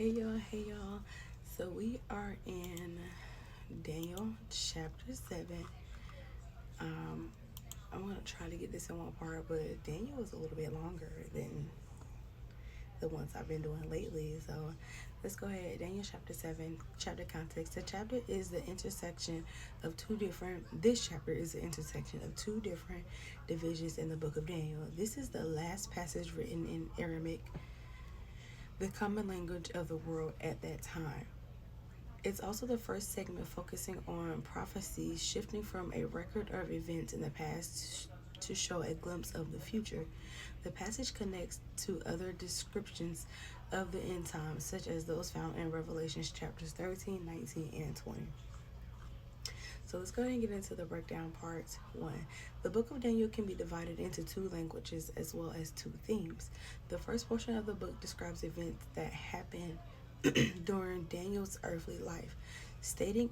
Hey y'all. So we are in Daniel chapter 7. Um, I'm gonna try to get this in one part, but Daniel was a little bit longer than the ones I've been doing lately. So let's go ahead. Daniel chapter 7, chapter context. The chapter is the intersection of two different, this chapter is the intersection of two different divisions in the book of Daniel. This is the last passage written in Aramaic, the common language of the world at that time. It's also the first segment focusing on prophecies shifting from a record of events in the past to show a glimpse of the future. The passage connects to other descriptions of the end times, such as those found in Revelations chapters 13, 19, and 20. So let's go ahead and get into the breakdown part 1. The book of Daniel can be divided into two languages as well as two themes. The first portion of the book describes events that happened during Daniel's earthly life. Starting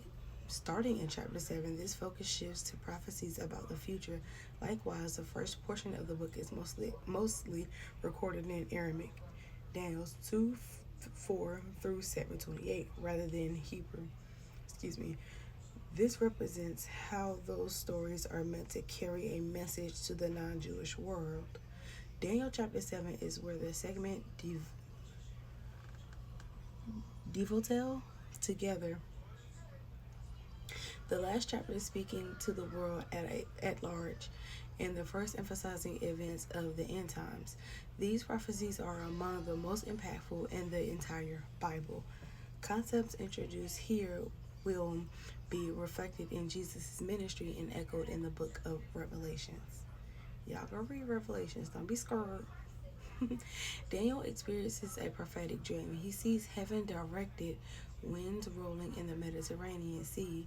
in chapter 7, this focus shifts to prophecies about the future. Likewise, the first portion of the book is mostly recorded in Aramaic, Daniel's 2:4 through 7:28, rather than Hebrew. Excuse me. This represents how those stories are meant to carry a message to the non-Jewish world. Daniel chapter 7 is where the segment devotel together. The last chapter is speaking to the world at large, and the first emphasizing events of the end times. These prophecies are among the most impactful in the entire Bible. Concepts introduced here will be reflected in Jesus' ministry and echoed in the book of Revelations. Y'all go read Revelations, don't be scared. Daniel experiences a prophetic dream. He sees heaven directed, winds rolling in the Mediterranean Sea,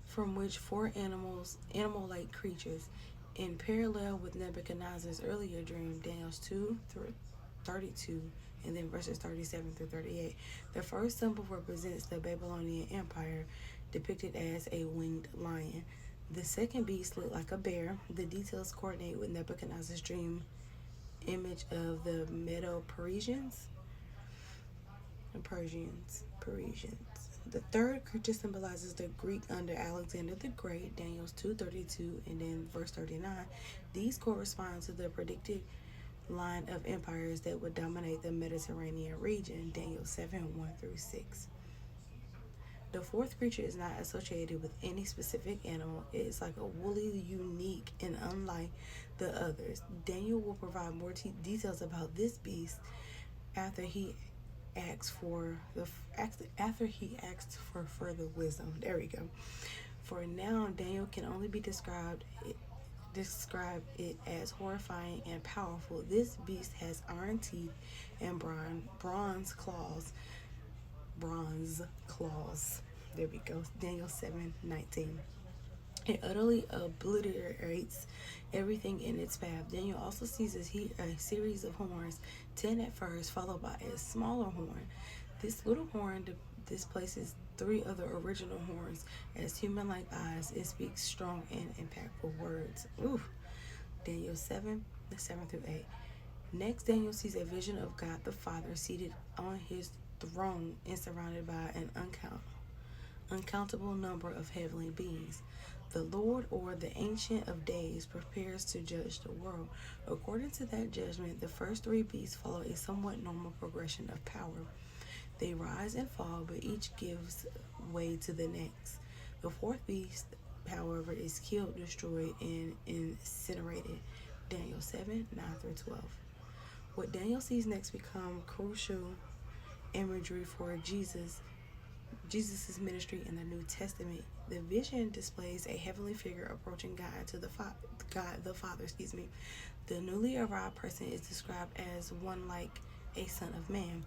from which four animal-like creatures, in parallel with Nebuchadnezzar's earlier dream, Daniel's 2 through 32, and then verses 37 through 38. The first symbol represents the Babylonian Empire, depicted as a winged lion. The second beast looked like a bear. The details coordinate with Nebuchadnezzar's dream image of the Medo-Persians. Persians. The third creature symbolizes the Greek under Alexander the Great, Daniel's 2:32, and then verse 39. These correspond to the predicted line of empires that would dominate the Mediterranean region, Daniel 7:1 through 6. The fourth creature is not associated with any specific animal. It is like a woolly, unique, and unlike the others. Daniel will provide more details about this beast after he asks for further wisdom. There we go. For now, Daniel can only be describe it as horrifying and powerful. This beast has iron teeth and bronze claws. There we go. Daniel 7:19. It utterly obliterates everything in its path. Daniel also sees a series of horns, 10 at first, followed by a smaller horn. This little horn displaces three other original horns. As human-like eyes, it speaks strong and impactful words. Ooh. Daniel 7 through 8. Next, Daniel sees a vision of God the Father seated on his throne and surrounded by an uncountable number of heavenly beings. The Lord, or the Ancient of Days, prepares to judge the world. According to that judgment, the first three beasts follow a somewhat normal progression of power. They rise and fall, but each gives way to the next. The fourth beast, however, is killed, destroyed, and incinerated. Daniel 7:9 through 12. What Daniel sees next become crucial imagery for Jesus' ministry in the New Testament. The vision displays a heavenly figure approaching God the Father. The newly arrived person is described as one like a son of man.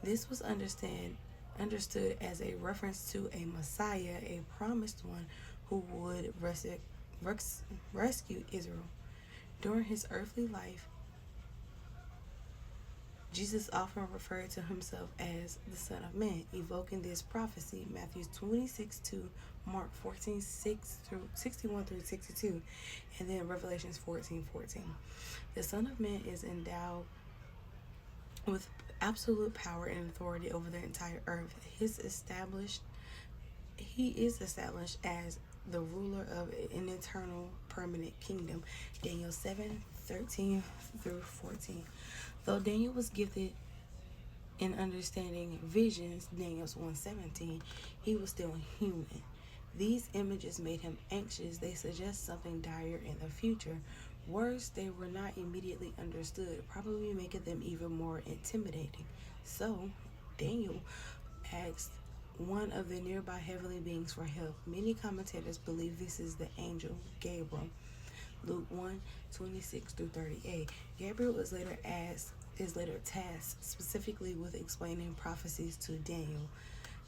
This was understood as a reference to a Messiah, a promised one who would rescue Israel. During his earthly life, Jesus often referred to himself as the Son of Man, evoking this prophecy, Matthew 26:2, Mark 14:61 through 62, and then Revelations 14:14. The Son of Man is endowed with absolute power and authority over the entire earth. He is established as the ruler of an eternal permanent kingdom. Daniel 7:13 through 14. Though Daniel was gifted in understanding visions, Daniel 1:17, he was still human. These images made him anxious. They suggest something dire in the future. Words they were not immediately understood, probably making them even more intimidating. So, Daniel asked one of the nearby heavenly beings for help. Many commentators believe this is the angel Gabriel. Luke 1:26 through 38. Gabriel is later tasked specifically with explaining prophecies to Daniel.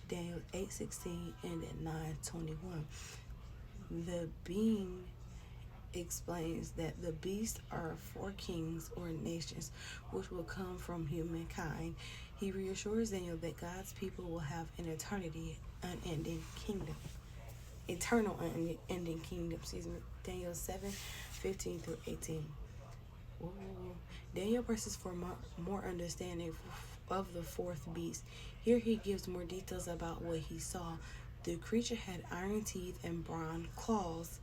Daniel 8:16 and 9:21. The being explains that the beasts are four kings or nations which will come from humankind. He reassures Daniel that God's people will have an unending kingdom. Eternal unending kingdom, Daniel 7:15 through 18. Ooh. Daniel presses for more understanding of the fourth beast. Here he gives more details about what he saw. The creature had iron teeth and bronze claws.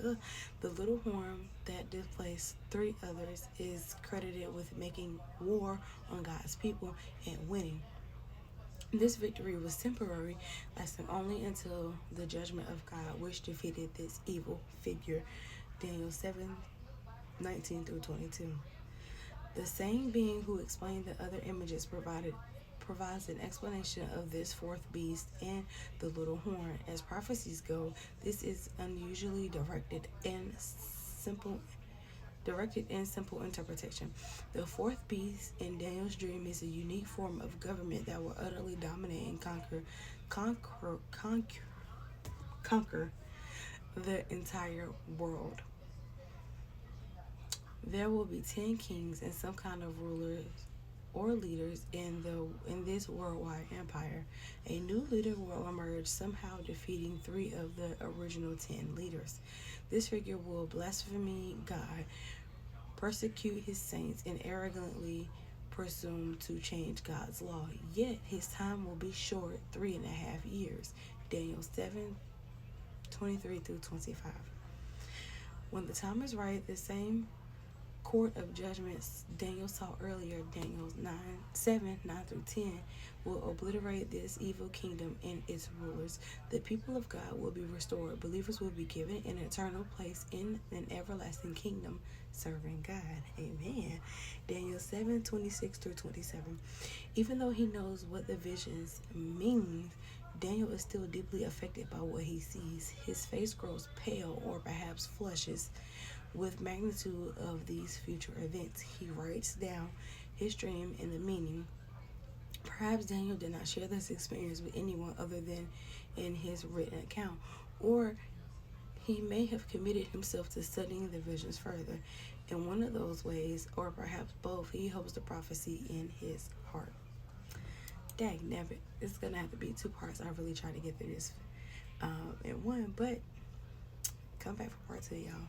The little horn that displaced three others is credited with making war on God's people and winning. This victory was temporary, lasting only until the judgment of God, which defeated this evil figure. Daniel 7:19 through 22. The same being who explained the other images provides an explanation of this fourth beast and the little horn. As prophecies go, this is unusually directed in simple interpretation. The fourth beast in Daniel's dream is a unique form of government that will utterly dominate and conquer the entire world. There will be 10 kings and some kind of rulers or leaders in this worldwide empire. A new leader will emerge, somehow defeating 3 of the original 10 leaders. This figure will blaspheme God, persecute his saints, and arrogantly presume to change God's law. Yet his time will be short, 3.5 years. Daniel 7:23 through 25. When the time is right, the same court of judgments Daniel saw earlier, Daniel 9 through 10, will obliterate this evil kingdom and its rulers. The people of God will be restored. Believers will be given an eternal place in an everlasting kingdom, serving God. Amen. Daniel 7:26 through 27. Even though he knows what the visions mean, Daniel is still deeply affected by what he sees. His face grows pale or perhaps flushes with magnitude of these future events. He writes down his dream and the meaning. Perhaps Daniel did not share this experience with anyone other than in his written account, or he may have committed himself to studying the visions further. In one of those ways, or perhaps both, he holds the prophecy in his heart. Dagnabbit, it's gonna have to be 2 parts. I really try to get through this in one, but come back for part 2, y'all.